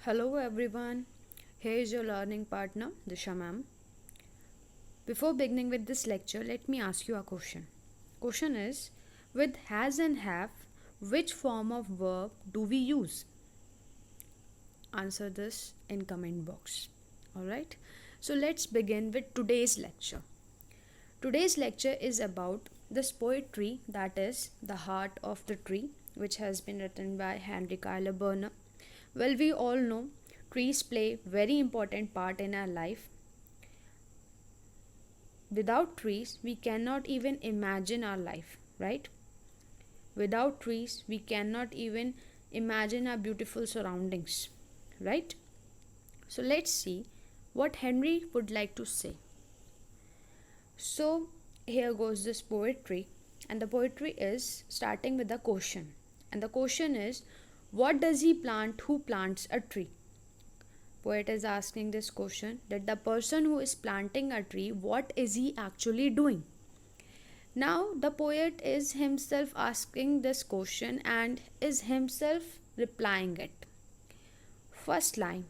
Hello everyone, here is your learning partner Disha ma'am. Before beginning with this lecture, let me ask you a question. Question is, with has and have, which form of verb do we use? Answer this in comment box. Alright, so let's begin with today's lecture. Today's lecture is about this poetry, that is The Heart of the Tree, which has been written by Henry Kyler Burner. Well, we all know trees play very important part in our life. Without trees, we cannot even imagine our life, right? Without trees, we cannot even imagine our beautiful surroundings, right? So let's see what Henry would like to say. So here goes this poetry, and the poetry is starting with a question. And the question is, what does he plant who plants a tree? Poet is asking this question, that the person who is planting a tree, what is he actually doing? Now the poet is himself asking this question and is himself replying it. First line,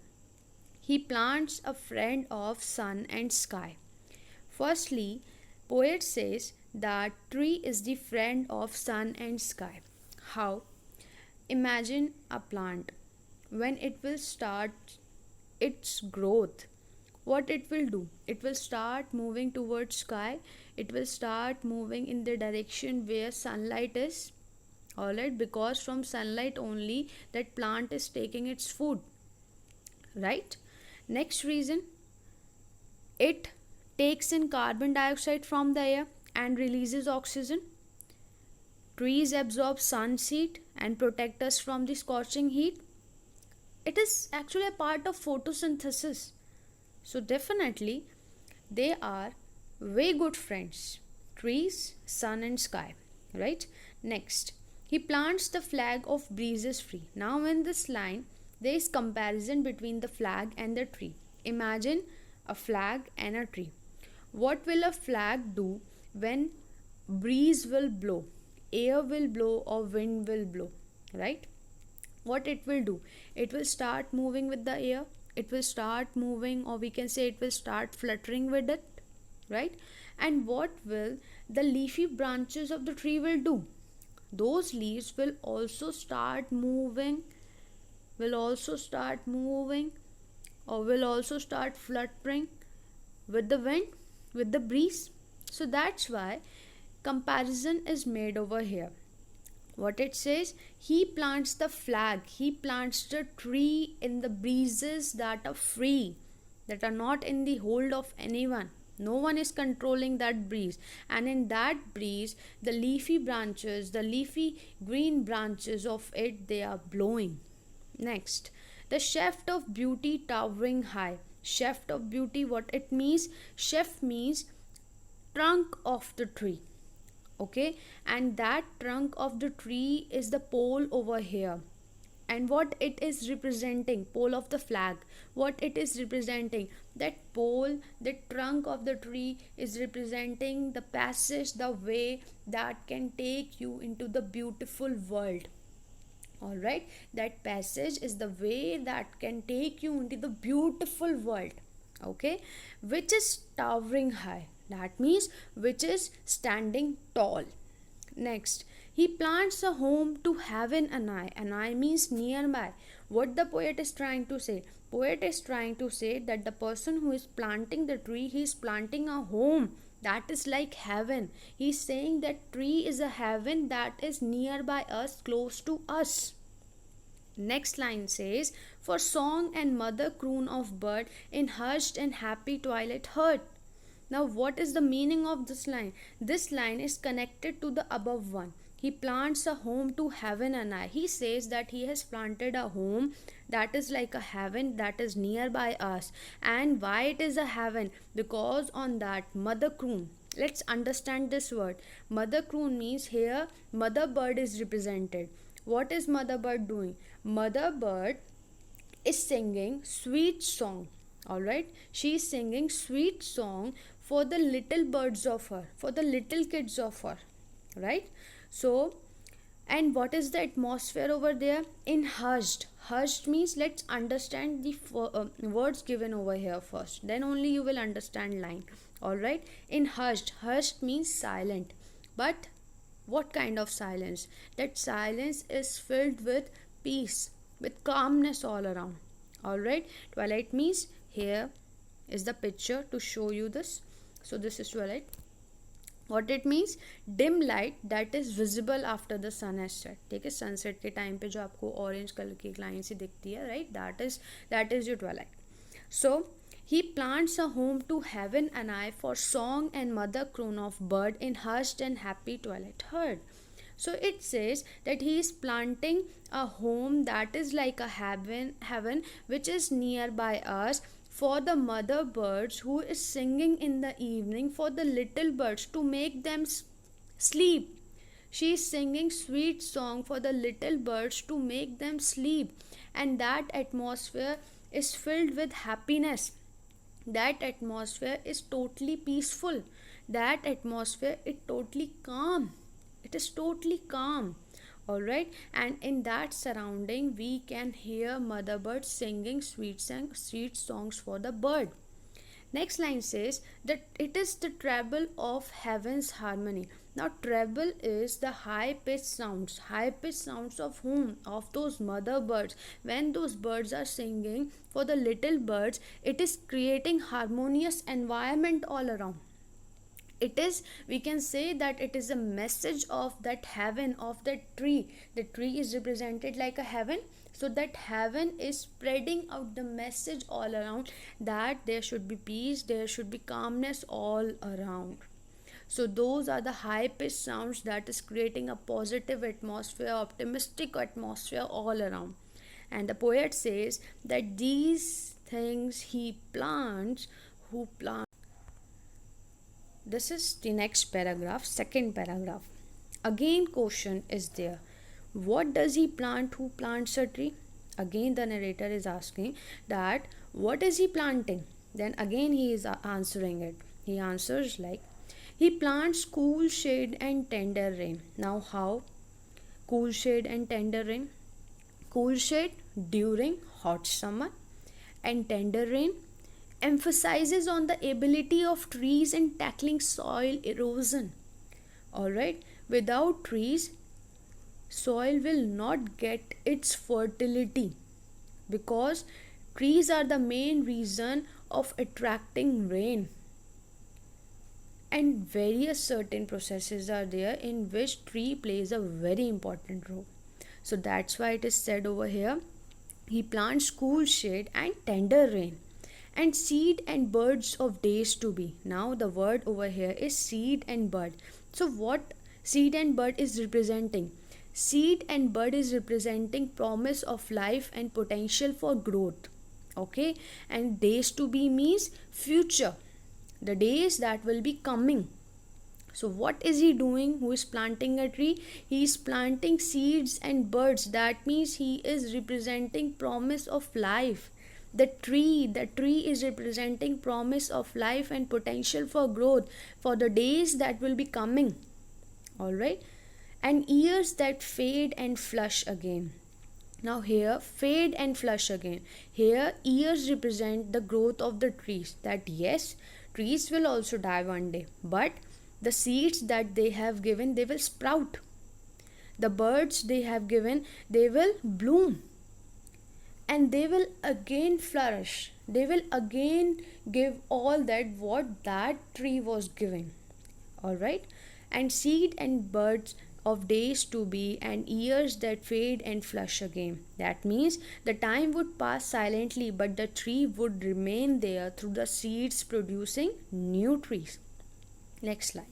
he plants a friend of sun and sky. Firstly, poet says that tree is the friend of sun and sky. How? Imagine a plant when it will start its growth. What it will do? It will start moving towards sky. It will start moving in the direction where sunlight is. Alright, because from sunlight only that plant is taking its food. Right? Next reason, it takes in carbon dioxide from the air and releases oxygen. Trees absorb sun's heat and protect us from the scorching heat. It is actually a part of photosynthesis. So definitely they are way good friends. Trees, sun and sky. Right? Next, he plants the flag of breezes free. Now in this line, there is comparison between the flag and the tree. Imagine a flag and a tree. What will a flag do when breeze will blow? Air will blow or wind will blow, right? What it will do? It will start moving with the air. It will start moving, or we can say it will start fluttering with it, right? And what will the leafy branches of the tree will do? Those leaves will also start moving, or will also start fluttering with the wind, with the breeze. So that's why comparison is made over here. What it says, he plants the flag, he plants the tree in the breezes that are free, that are not in the hold of anyone. No one is controlling that breeze, and in that breeze the leafy branches, the leafy green branches of it, they are blowing. Next, the shaft of beauty towering high. Shaft of beauty, what it means? Shaft means trunk of the tree. Okay, and that trunk of the tree is the pole over here. And what it is representing? Pole of the flag. What it is representing? That pole, the trunk of the tree is representing the passage, the way that can take you into the beautiful world. Alright, that passage is the way that can take you into the beautiful world. Okay, which is towering high. That means which is standing tall. Next, he plants a home to heaven and I. And I means nearby. What the poet is trying to say? Poet is trying to say that the person who is planting the tree, he is planting a home that is like heaven. He is saying that tree is a heaven that is nearby us, close to us. Next line says, for song and mother croon of bird in hushed and happy twilight heard. Now what is the meaning of this line? This line is connected to the above one. He plants a home to heaven and I. He says that he has planted a home that is like a heaven that is nearby us. And why it is a heaven? Because on that mother croon. Let's understand this word. Mother croon means here mother bird is represented. What is mother bird doing? Mother bird is singing sweet song. Alright, she is singing sweet song for the little birds of her, for the little kids of her, right? So And what is the atmosphere over there? In hushed. Hushed means, let's understand the words given over here first, then only you will understand line. All right. In hushed. Hushed means silent. But what kind of silence? That silence is filled with peace, with calmness all around. All right. Twilight means, here is the picture to show you this. So this is twilight. What it means? Dim light that is visible after the sun has set. ठीक है, sunset के time पे जो आपको orange colour की एक line सी दिखती है, right, that is your Twilight. So he plants a home to heaven and I for song and mother croon of bird in hushed and happy twilight heard. So it says that he is planting a home that is like a heaven which is nearby us, for the mother birds who is singing in the evening for the little birds to make them sleep. She is singing sweet song for the little birds to make them sleep, and that atmosphere is filled with happiness. That atmosphere is totally peaceful. That atmosphere is totally calm. It is totally calm. All right. And in that surrounding we can hear mother bird singing sweet songs for the bird. Next line says that it is the treble of heaven's harmony. Now treble is the high pitched sounds. High pitched sounds of whom? Of those mother birds. When those birds are singing for the little birds, it is creating harmonious environment all around. It is, we can say that it is a message of that heaven, of that tree. The tree is represented like a heaven, so that heaven is spreading out the message all around, that there should be peace, there should be calmness all around. So those are the high pitched sounds that is creating a positive atmosphere, optimistic atmosphere all around. And the poet says that these things he plants who plants. This is the next paragraph, second paragraph. Again question is there. What does he plant who plants a tree? Again the narrator is asking that what is he planting? Then again he is answering it. He answers like, he plants cool shade and tender rain. Now how? Cool shade and tender rain. Cool shade during hot summer, and tender rain emphasizes on the ability of trees in tackling soil erosion. All right. Without trees, soil will not get its fertility, because trees are the main reason of attracting rain. And various certain processes are there in which tree plays a very important role. So that's why it is said over here, he plants cool shade and tender rain, and seed and birds of days to be. Now the word over here is seed and bird. So what seed and bird is representing? Seed and bird is representing promise of life and potential for growth. Okay. And days to be means future, the days that will be coming. So what is he doing who is planting a tree? He is planting seeds and birds. That means he is representing promise of life. The tree is representing promise of life and potential for growth for the days that will be coming. All right. And years that fade and flush again. Now here, fade and flush again. Here years represent the growth of the trees, that yes, trees will also die one day, but the seeds that they have given, they will sprout. The birds they have given, they will bloom, and they will again flourish. They will again give all that what that tree was giving. All right. And seed and birds of days to be, and years that fade and flush again. That means the time would pass silently, but the tree would remain there through the seeds producing new trees. Next line.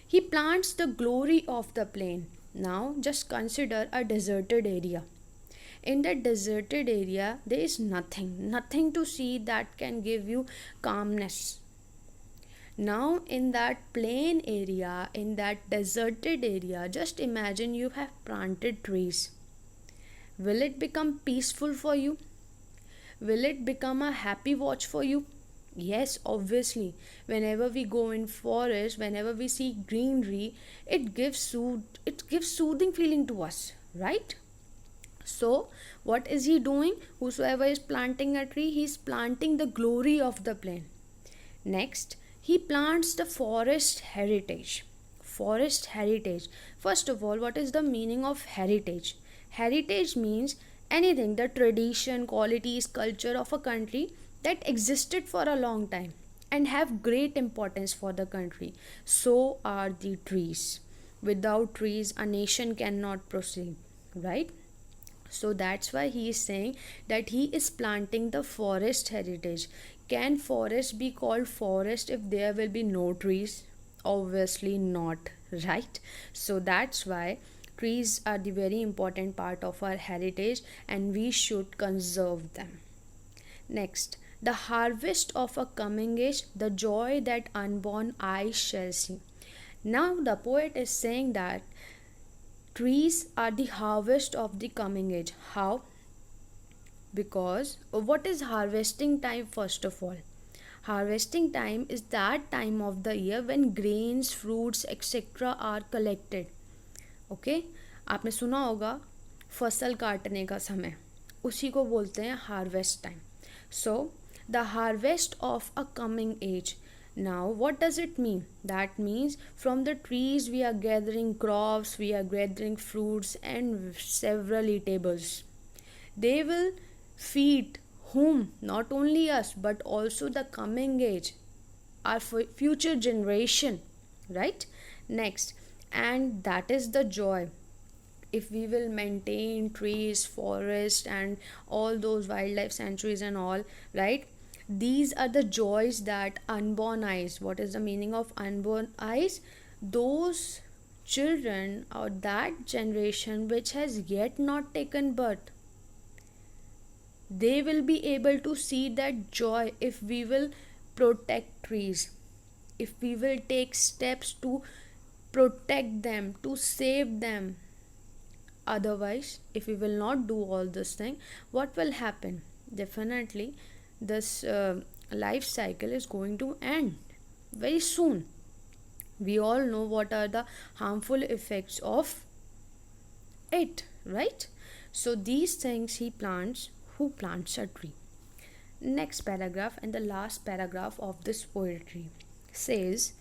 He plants the glory of the plain. Now just consider a deserted area. In that deserted area, there is nothing to see that can give you calmness. Now in that plain area, in that deserted area, just imagine you have planted trees. Will it become peaceful for you? Will it become a happy watch for you? Yes, obviously. Whenever we go in forest, whenever we see greenery, it gives soothing feeling to us, right? So what is he doing? Whosoever is planting a tree, he is planting the glory of the plain. Next, he plants the forest heritage. Forest heritage. First of all, what is the meaning of heritage? Heritage means anything, the tradition, qualities, culture of a country that existed for a long time and have great importance for the country. So are the trees. Without trees, a nation cannot proceed, right? So that's why he is saying that he is planting the forest heritage. Can forest be called forest if there will be no trees? Obviously not, right? So that's why trees are the very important part of our heritage and we should conserve them. Next, the harvest of a coming age, the joy that unborn eyes shall see. Now the poet is saying that trees are the harvest of the coming age. How? Because what is harvesting time? First of all, harvesting time is that time of the year when grains, fruits, etc. are collected. Okay आपने सुना होगा फसल काटने का समय, उसी को बोलते हैं harvest time. So the harvest of a coming age. Now, what does it mean? That means from the trees we are gathering crops, we are gathering fruits and several eatables. They will feed whom? Not only us, but also the coming age, our future generation, right? Next, and that is the joy. If we will maintain trees, forest, and all those wildlife sanctuaries and all, right? These are the joys that unborn eyes. What is the meaning of unborn eyes? Those children or that generation which has yet not taken birth, they will be able to see that joy if we will protect trees, if we will take steps to protect them, to save them. Otherwise, if we will not do all this thing, what will happen? Definitely this life cycle is going to end very soon. We all know what are the harmful effects of it, right? So these things he plants. Who plants a tree? Next paragraph and the last paragraph of this poetry says,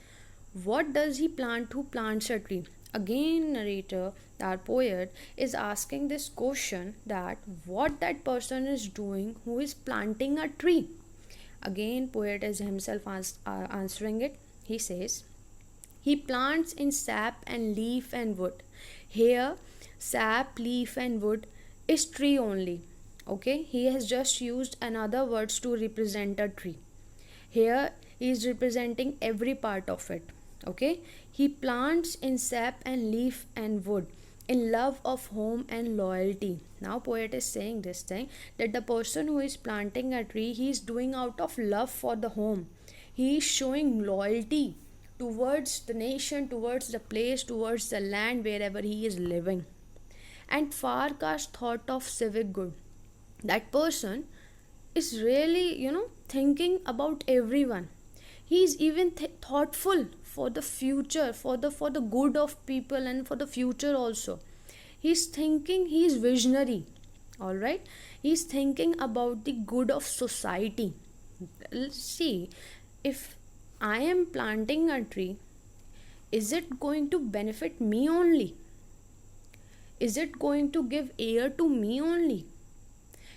what does he plant? Who plants a tree? Again, narrator, our poet, is asking this question that what that person is doing who is planting a tree. Again, poet is himself answering it. He says, he plants in sap and leaf and wood. Here, sap, leaf and wood is tree only. Okay, he has just used another words to represent a tree. Here, he is representing every part of it. Okay, he plants in sap and leaf and wood in love of home and loyalty. Now poet is saying this thing that the person who is planting a tree, he is doing out of love for the home. He is showing loyalty towards the nation, towards the place, towards the land wherever he is living, and far cast thought of civic good. That person is really thinking about everyone. He is even thoughtful for the future, for the good of people and for the future also. He is thinking, he is visionary. All right, he is thinking about the good of society. See, if I am planting a tree, is it going to benefit me only? Is it going to give air to me only?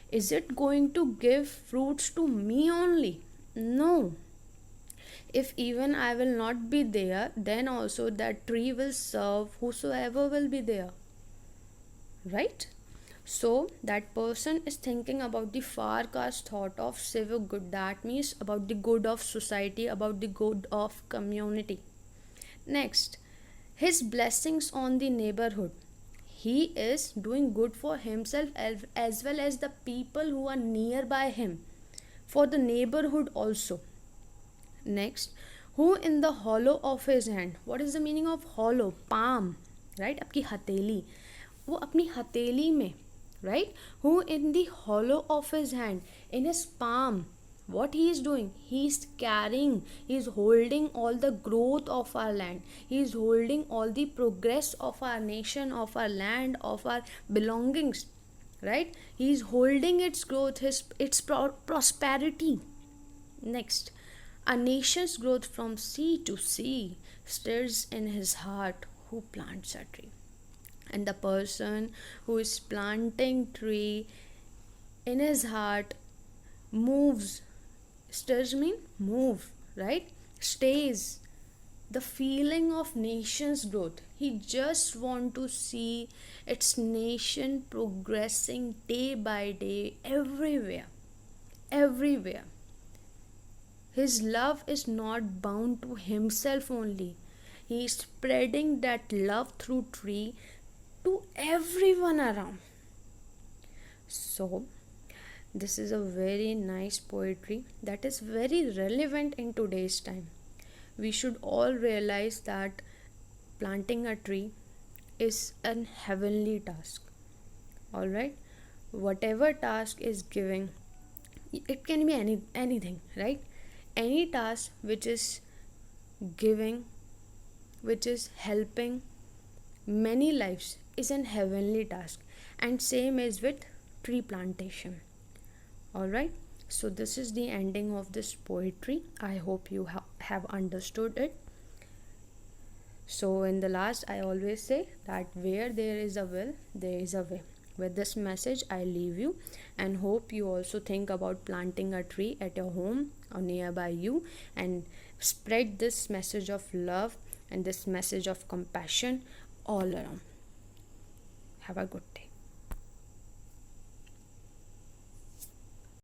Is it going to give fruits to me only? No. If even I will not be there, then also that tree will serve whosoever will be there, right? So that person is thinking about the far cast thought of civic good. That means about the good of society, about the good of community. Next, his blessings on the neighborhood. He is doing good for himself as well as the people who are nearby him, for the neighborhood also. Next, who in the hollow of his hand. What is the meaning of hollow? Palm, right? आपकी हथेली, वो अपनी हथेली में, right? Who in the hollow of his hand, in his palm, what he is doing, he is carrying, he is holding all the growth of our land, he is holding all the progress of our nation, of our land, of our belongings, right? He is holding its growth, its prosperity. Next, a nation's growth from sea to sea stirs in his heart who plants a tree. And the person who is planting tree in his heart moves. Stirs mean move, right? Stays. The feeling of nation's growth. He just want to see its nation progressing day by day everywhere. Everywhere. His love is not bound to himself only. He is spreading that love through tree to everyone around. So, this is a very nice poetry that is very relevant in today's time. We should all realize that planting a tree is an heavenly task. Alright? Whatever task is giving, it can be anything, right? Any task which is giving, which is helping many lives is an heavenly task. And same is with tree plantation. Alright, so this is the ending of this poetry. I hope you have understood it. So in the last, I always say that where there is a will, there is a way. With this message, I leave you and hope you also think about planting a tree at your home or nearby you and spread this message of love and this message of compassion all around. Have a good day.